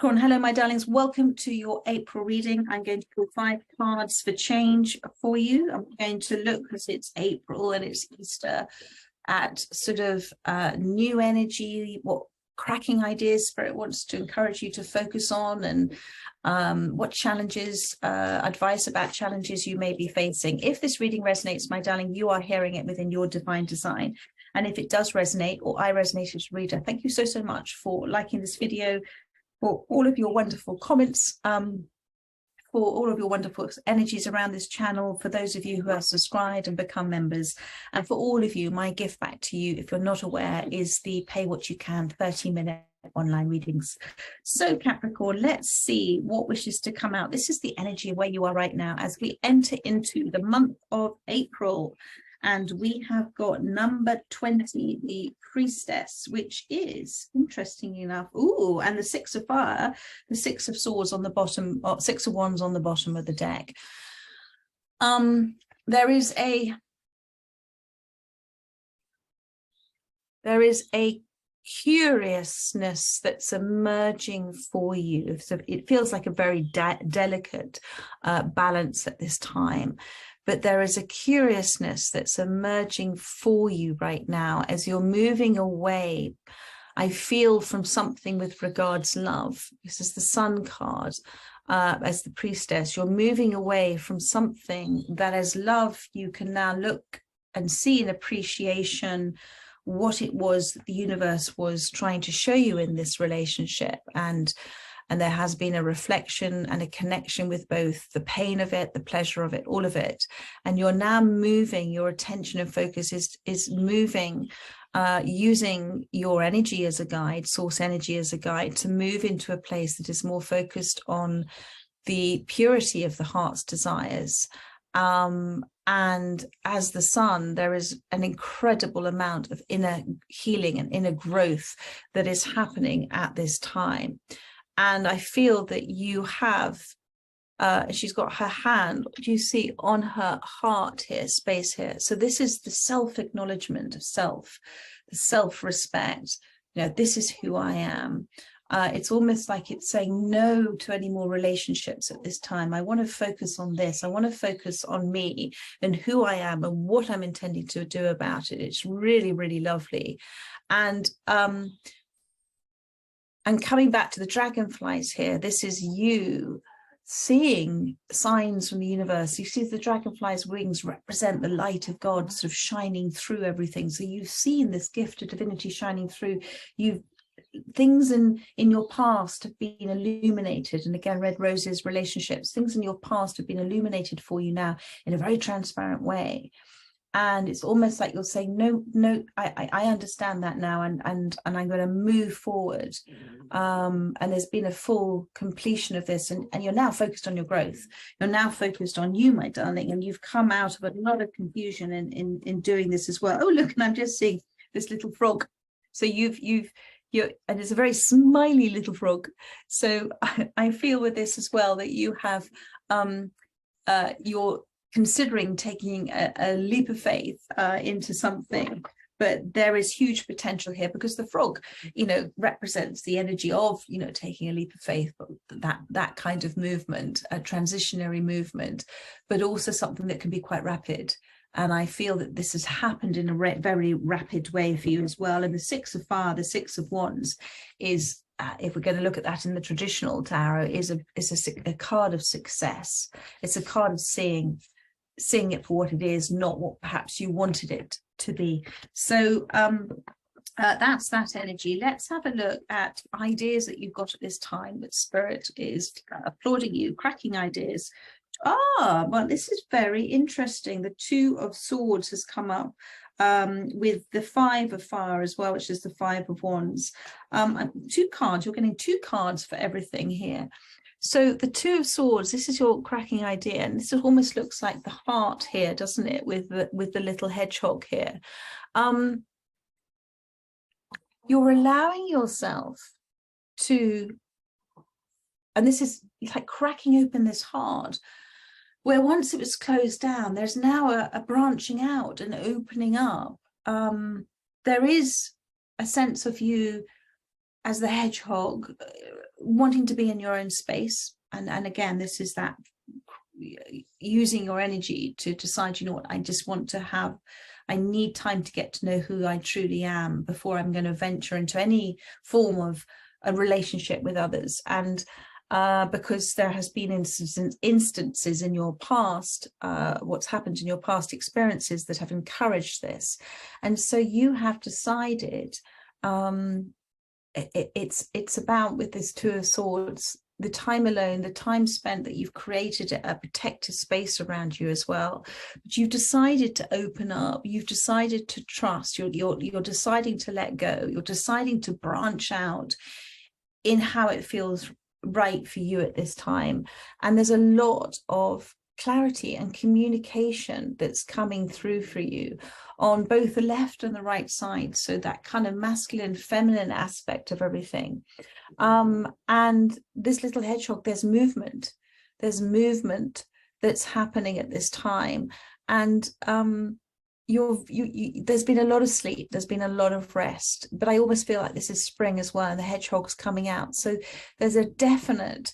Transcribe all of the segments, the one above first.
Capricorn, hello, my darlings. Welcome to your April reading. I'm going to pull 5 cards for change for you. I'm going to look, because it's April and it's Easter, at sort of new energy, what cracking ideas Spirit wants to encourage you to focus on, and what challenges, advice about challenges you may be facing. If this reading resonates, my darling, you are hearing it within your divine design. And if it does resonate, or I resonate as a reader, thank you so, so much for liking this video, for all of your wonderful comments, for all of your wonderful energies around this channel, for those of you who have subscribed and become members, and for all of you, my gift back to you, if you're not aware, is the pay what you can 30-minute online readings. So Capricorn, let's see what wishes to come out. This is the energy of where you are right now as we enter into the month of April. And we have got number 20, the Priestess, which is, interesting enough, ooh, and the 6 of Fire, the 6 of Swords on the bottom, 6 of Wands on the bottom of the deck. There is a curiousness that's emerging for you. So it feels like a very delicate balance at this time. But there is a curiousness that's emerging for you right now as you're moving away, I feel, from something with regards love. This is the Sun card as the Priestess. You're moving away from something that as love you can now look and see in appreciation what it was that the universe was trying to show you in this relationship. And there has been a reflection and a connection with both the pain of it, the pleasure of it, all of it. And you're now moving, your attention and focus is moving, using your energy as a guide, source energy as a guide, to move into a place that is more focused on the purity of the heart's desires. And as the Sun, there is an incredible amount of inner healing and inner growth that is happening at this time. And I feel that you have, she's got her hand, what do you see, on her heart here, space here. So this is the self-acknowledgement of self, the self-respect. You know, this is who I am. It's almost like it's saying no to any more relationships at this time. I want to focus on this. I want to focus on me and who I am and what I'm intending to do about it. It's really, really lovely. And coming back to the dragonflies here, this is you seeing signs from the universe. You see the dragonfly's wings represent the light of God sort of shining through everything. So you've seen this gift of divinity shining through. Things in your past have been illuminated. And again, red roses, relationships, things in your past have been illuminated for you now in a very transparent way. And it's almost like you're saying, no, I understand that now, and I'm going to move forward. And there's been a full completion of this, and you're now focused on your growth. You're now focused on you, my darling, and you've come out of a lot of confusion in doing this as well. Oh, look, and I'm just seeing this little frog. So you're, and it's a very smiley little frog. So I feel with this as well that you have, you're considering taking a leap of faith into something, but there is huge potential here, because the frog, you know, represents the energy of, you know, taking a leap of faith, but that kind of movement, a transitionary movement, but also something that can be quite rapid. And I feel that this has happened in a very rapid way for you as well. And the 6 of Fire, the 6 of Wands, is if we're going to look at that in the traditional tarot, is a card of success. It's a card of seeing it for what it is, not what perhaps you wanted it to be. So that's that energy. Let's have a look at ideas that you've got at this time that Spirit is applauding you, cracking ideas. Well, this is very interesting. The 2 of Swords has come up with the 5 of Fire as well, which is the 5 of Wands. 2 cards, you're getting 2 cards for everything here. So the 2 of Swords, this is your cracking idea, and this almost looks like the heart here, doesn't it, with the little hedgehog here. You're allowing yourself to, and this is like cracking open this heart, where once it was closed down, there's now a branching out and opening up. There is a sense of you as the hedgehog wanting to be in your own space. And again, this is that using your energy to decide, you know what, I just want to have, I need time to get to know who I truly am before I'm going to venture into any form of a relationship with others. And because there has been instances in your past, what's happened in your past experiences that have encouraged this. And so you have decided, it's about, with this Two of Swords, the time alone, the time spent, that you've created a protective space around you as well. But you've decided to open up. You've decided to trust. You're deciding to let go. You're deciding to branch out in how it feels right for you at this time. And there's a lot of clarity and communication that's coming through for you on both the left and the right side. So that kind of masculine, feminine aspect of everything. And this little hedgehog, there's movement that's happening at this time. And there's been a lot of sleep, there's been a lot of rest, but I almost feel like this is spring as well, and the hedgehog's coming out. So there's a definite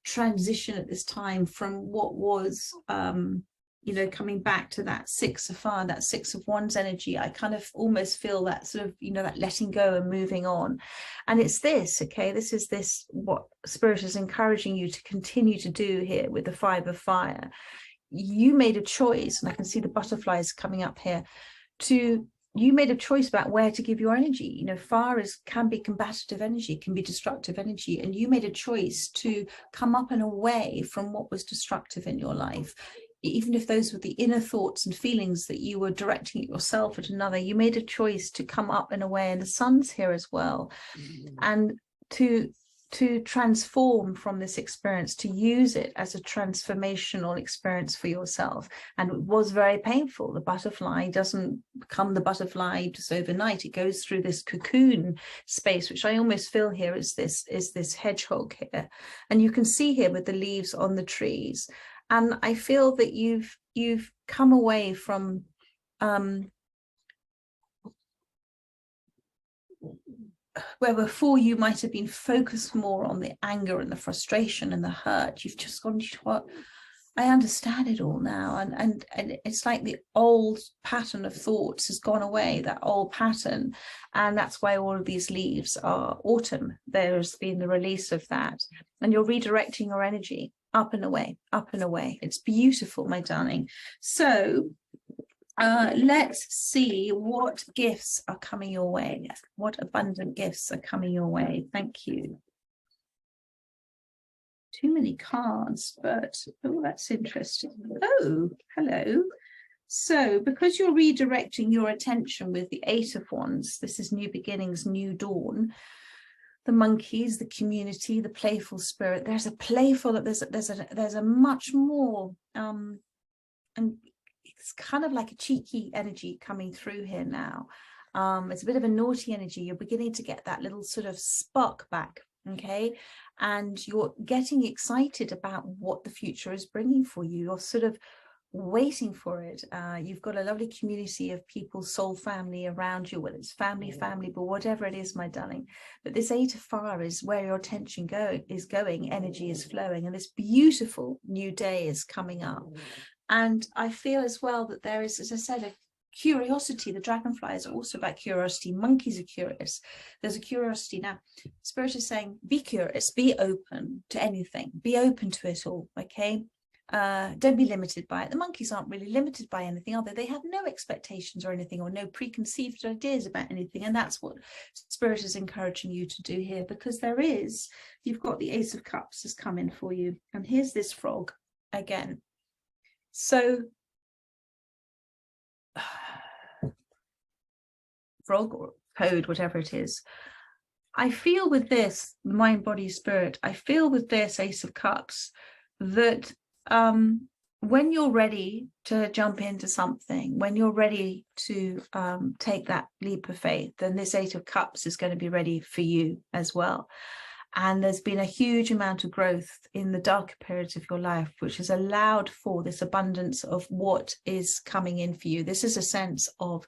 transition at this time from what was, you know, coming back to that Six of Fire, that Six of Wands energy. I kind of almost feel that sort of, you know, that letting go and moving on. And it's this, okay, this is what Spirit is encouraging you to continue to do here with the Five of Fire. You made a choice, and I can see the butterflies coming up here, you made a choice about where to give your energy. You know, fire can be combative energy, can be destructive energy, and you made a choice to come up and away from what was destructive in your life. Even if those were the inner thoughts and feelings that you were directing at yourself at another, you made a choice to come up and away. And the sun's here as well. And to transform from this experience, to use it as a transformational experience for yourself. And it was very painful. The butterfly doesn't become the butterfly just overnight. It goes through this cocoon space, which I almost feel here is this hedgehog here. And you can see here with the leaves on the trees. And I feel that you've come away from where before you might have been focused more on the anger and the frustration and the hurt. You've just gone, you know what, I understand it all now. And it's like the old pattern of thoughts has gone away, that old pattern. And that's why all of these leaves are autumn. There's been the release of that. And you're redirecting your energy up and away, up and away. It's beautiful, my darling. So let's see what gifts are coming your way. What abundant gifts are coming your way. Thank you. Too many cards, but oh, that's interesting. Oh, hello. So because you're redirecting your attention with the Eight of Wands, this is new beginnings, new dawn. The monkeys, the community, the playful spirit. There's a playful, there's a much more, and it's kind of like a cheeky energy coming through here now. It's a bit of a naughty energy. You're beginning to get that little sort of spark back, okay? And you're getting excited about what the future is bringing for you. You're sort of waiting for it. You've got a lovely community of people, soul family around you, whether it's family, but whatever it is, my darling. But this Eight of Fire is where your attention is going, energy is flowing, and this beautiful new day is coming up. And I feel as well that there is, as I said, a curiosity. The dragonflies are also about curiosity. Monkeys are curious. There's a curiosity. Now, Spirit is saying, be curious, be open to anything, be open to it all, okay? Don't be limited by it. The monkeys aren't really limited by anything, are they? They have no expectations or anything, or no preconceived ideas about anything. And that's what Spirit is encouraging you to do here, because you've got the Ace of Cups has come in for you. And here's this frog again. So frog or toad, whatever it is. I feel with this mind, body, spirit, I feel with this Ace of Cups that when you're ready to jump into something, when you're ready to take that leap of faith, then this Eight of Cups is going to be ready for you as well. And there's been a huge amount of growth in the darker periods of your life, which has allowed for this abundance of what is coming in for you. This is a sense of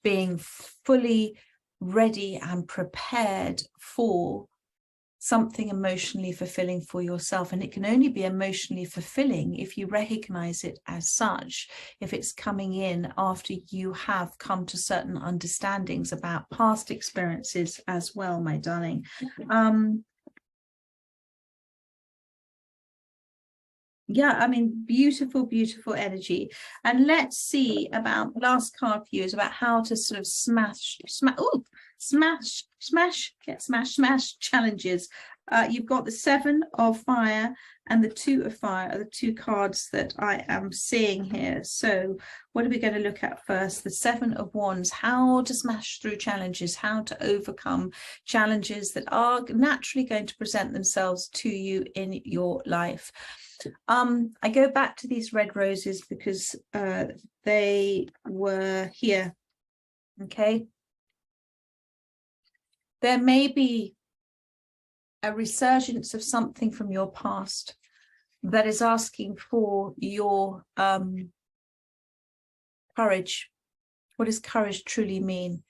being fully ready and prepared for something emotionally fulfilling for yourself. And it can only be emotionally fulfilling if you recognize it as such, if it's coming in after you have come to certain understandings about past experiences as well, my darling. Yeah, I mean, beautiful, beautiful energy. And let's see about last card for you is about how to sort of smash challenges. You've got the 7 of fire and the 2 of fire are the 2 cards that I am seeing here. So what are we going to look at first? The 7 of Wands, how to smash through challenges, how to overcome challenges that are naturally going to present themselves to you in your life. I go back to these red roses because they were here. Okay. There may be a resurgence of something from your past that is asking for your courage. What does courage truly mean?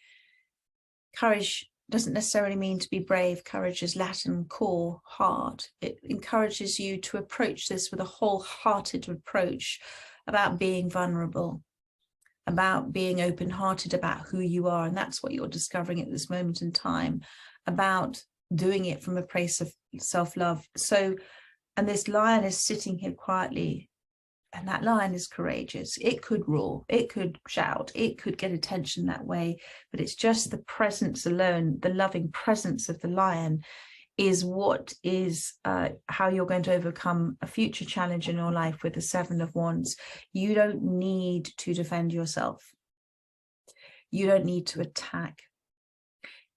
Courage doesn't necessarily mean to be brave. Courage is Latin core, heart. It encourages you to approach this with a wholehearted approach about being vulnerable, about being open-hearted about who you are. And that's what you're discovering at this moment in time, about doing it from a place of self-love. So, and this lion is sitting here quietly, and that lion is courageous. It could roar, it could shout, it could get attention that way, but it's just the presence alone, the loving presence of the lion is what is how you're going to overcome a future challenge in your life with the 7 of Wands. You don't need to defend yourself. You don't need to attack.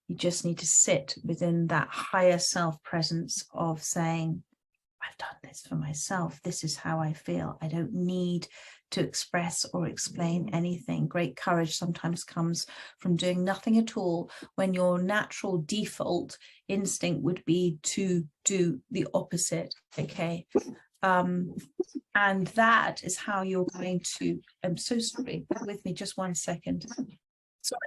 You just need to sit within that higher self presence of saying, I've done this for myself. This is how I feel. I don't need to express or explain anything. Great courage sometimes comes from doing nothing at all when your natural default instinct would be to do the opposite. Okay. And that is how you're going to, I'm so sorry, bear with me just 1 second. Sorry.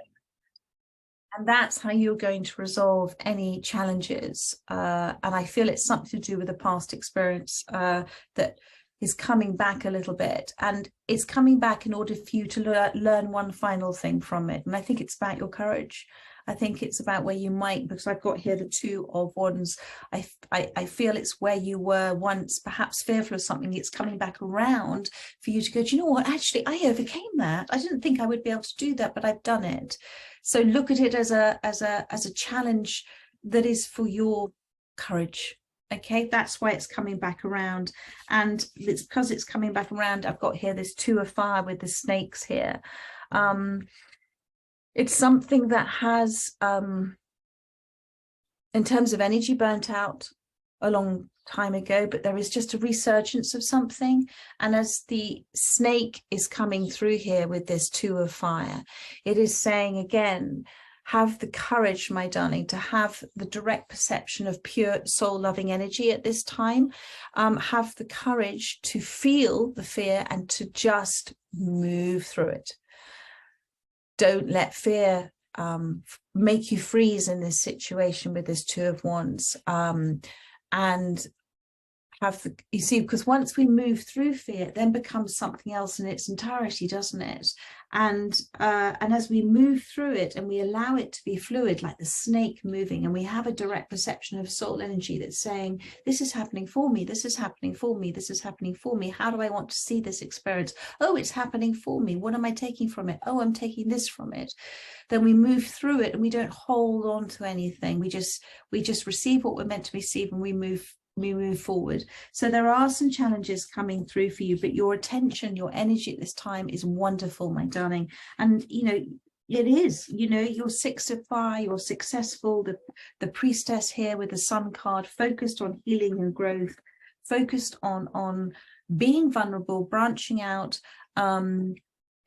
And that's how you're going to resolve any challenges. And I feel it's something to do with a past experience that is coming back a little bit. And it's coming back in order for you to learn one final thing from it. And I think it's about your courage. I think it's about where you might, because I've got here the 2 of Wands. I feel it's where you were once perhaps fearful of something. It's coming back around for you to go, do you know what? Actually, I overcame that. I didn't think I would be able to do that, but I've done it. So look at it as a challenge that is for your courage. Okay, that's why it's coming back around. And it's because it's coming back around. I've got here this 2 of fire with the snakes here. It's something that has, in terms of energy, burnt out a long time ago, but there is just a resurgence of something. And as the snake is coming through here with this 2 of fire, it is saying again, have the courage, my darling, to have the direct perception of pure soul-loving energy at this time. Have the courage to feel the fear and to just move through it. Don't let fear make you freeze in this situation with this 2 of Wands. And have the, you see, because once we move through fear, it then becomes something else in its entirety, doesn't it? And as we move through it and we allow it to be fluid, like the snake moving, and we have a direct perception of soul energy that's saying, this is happening for me, this is happening for me, this is happening for me. How do I want to see this experience? Oh, it's happening for me. What am I taking from it? Oh, I'm taking this from it. Then we move through it and we don't hold on to anything. We just receive what we're meant to receive, and we move forward. So there are some challenges coming through for you, but your attention, your energy at this time is wonderful, my darling. And you know, it is, you know, you're 6 of fire, you're successful. The priestess here with the sun card, focused on healing and growth, focused on being vulnerable, branching out,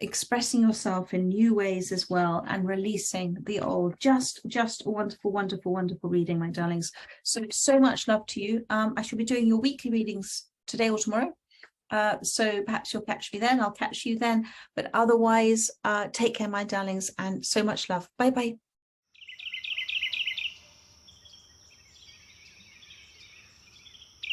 expressing yourself in new ways as well, and releasing the old. Just a wonderful, wonderful, wonderful reading, my darlings. So much love to you. I shall be doing your weekly readings today or tomorrow. So perhaps you'll catch me then, I'll catch you then. But otherwise, take care, my darlings, and so much love. Bye bye.